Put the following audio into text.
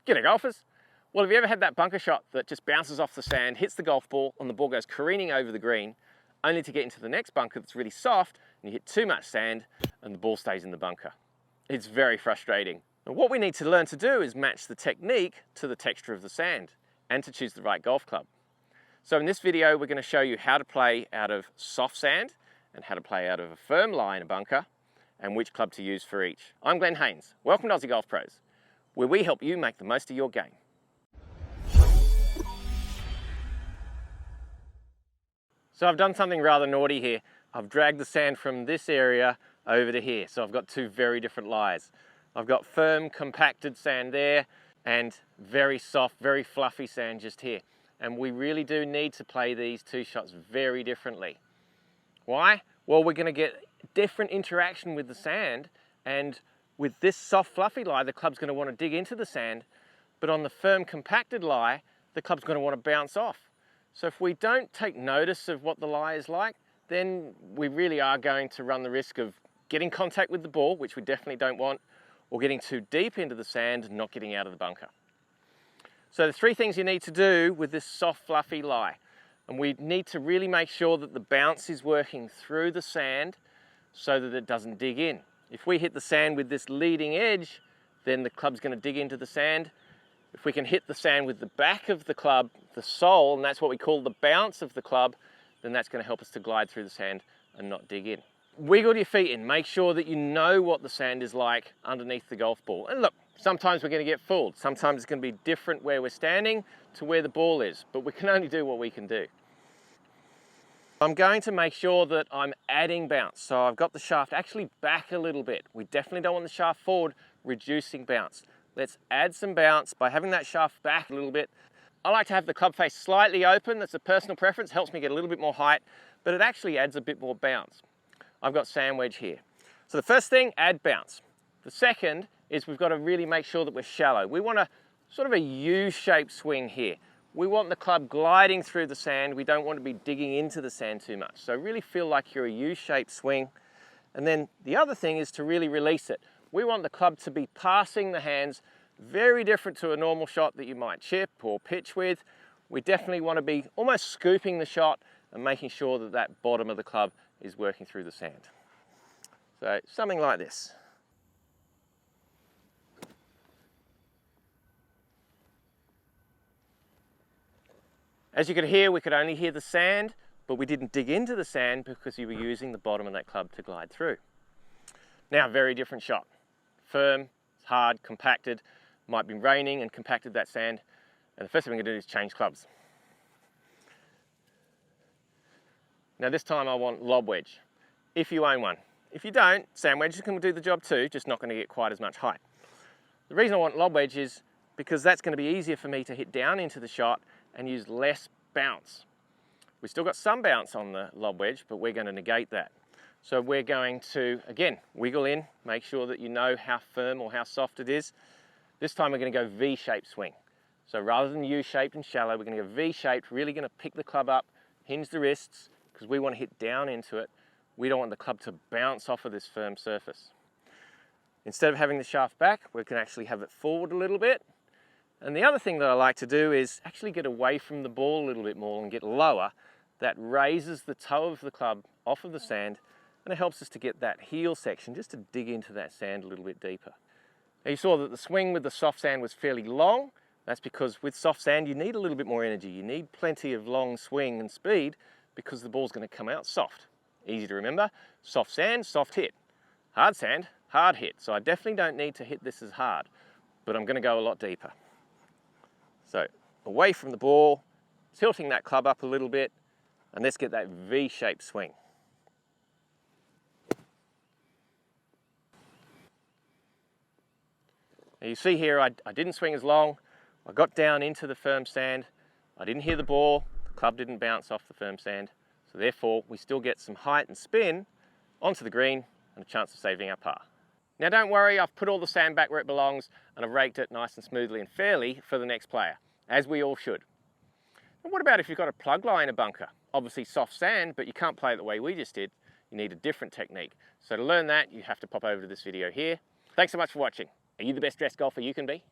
G'day golfers. Well, have you ever had that bunker shot that just bounces off the sand, hits the golf ball, and the ball goes careening over the green, only to get into the next bunker that's really soft, and you hit too much sand, and the ball stays in the bunker? It's very frustrating. And what we need to learn to do is match the technique to the texture of the sand, and to choose the right golf club. So in this video, we're going to show you how to play out of soft sand, and how to play out of a firm lie in a bunker, and which club to use for each. I'm Glen Haynes. Welcome to Aussie Golf Pros, where we help you make the most of your game. So I've done something rather naughty here. I've dragged the sand from this area over to here. So I've got two very different lies. I've got firm, compacted sand there and very soft, very fluffy sand just here. And we really do need to play these two shots very differently. Why? Well, we're going to get different interaction with the sand, and with this soft, fluffy lie, the club's going to want to dig into the sand, but on the firm, compacted lie, the club's going to want to bounce off. So if we don't take notice of what the lie is like, then we really are going to run the risk of getting contact with the ball, which we definitely don't want, or getting too deep into the sand and not getting out of the bunker. So the three things you need to do with this soft, fluffy lie. And we need to really make sure that the bounce is working through the sand so that it doesn't dig in. If we hit the sand with this leading edge, then the club's going to dig into the sand. If we can hit the sand with the back of the club, the sole, and that's what we call the bounce of the club, then that's going to help us to glide through the sand and not dig in. Wiggle your feet in. Make sure that you know what the sand is like underneath the golf ball. And look, sometimes we're going to get fooled. Sometimes it's going to be different where we're standing to where the ball is, but we can only do what we can do. I'm going to make sure that I'm adding bounce. So I've got the shaft actually back a little bit. We definitely don't want the shaft forward, reducing bounce. Let's add some bounce by having that shaft back a little bit. I like to have the club face slightly open. That's a personal preference. Helps me get a little bit more height, but it actually adds a bit more bounce. I've got sand wedge here. So the first thing, add bounce. The second is we've got to really make sure that we're shallow. We want a sort of a U-shaped swing here. We want the club gliding through the sand. We don't want to be digging into the sand too much. So really feel like you're a U-shaped swing. And then the other thing is to really release it. We want the club to be passing the hands, very different to a normal shot that you might chip or pitch with. We definitely want to be almost scooping the shot and making sure that that bottom of the club is working through the sand. So something like this. As you could hear, we could only hear the sand, but we didn't dig into the sand because you were using the bottom of that club to glide through. Now, very different shot. Firm, hard, compacted. Might be raining and compacted that sand. And the first thing we're going to do is change clubs. Now this time I want lob wedge, if you own one. If you don't, sand wedge can do the job too, just not going to get quite as much height. The reason I want lob wedge is because that's going to be easier for me to hit down into the shot and use less bounce. We've still got some bounce on the lob wedge, but we're going to negate that. So we're going to, again, wiggle in, make sure that you know how firm or how soft it is. This time we're going to go V-shaped swing. So rather than U-shaped and shallow, we're going to go V-shaped, really going to pick the club up, hinge the wrists, because we want to hit down into it. We don't want the club to bounce off of this firm surface. Instead of having the shaft back, we can actually have it forward a little bit. And the other thing that I like to do is actually get away from the ball a little bit more and get lower. That raises the toe of the club off of the sand, and it helps us to get that heel section just to dig into that sand a little bit deeper. Now you saw that the swing with the soft sand was fairly long. That's because with soft sand you need a little bit more energy. You need plenty of long swing and speed because the ball's going to come out soft. Easy to remember. Soft sand, soft hit. Hard sand, hard hit. So I definitely don't need to hit this as hard, but I'm going to go a lot deeper. So away from the ball, tilting that club up a little bit, and let's get that V-shaped swing. Now you see here I didn't swing as long. I got down into the firm sand. I didn't hear the ball. The club didn't bounce off the firm sand. So therefore we still get some height and spin onto the green and a chance of saving our par. Now don't worry, I've put all the sand back where it belongs and I've raked it nice and smoothly and fairly for the next player, as we all should. And what about if you've got a plug lie in a bunker? Obviously soft sand, but you can't play it the way we just did. You need a different technique. So to learn that, you have to pop over to this video here. Thanks so much for watching. Are you the best dressed golfer you can be?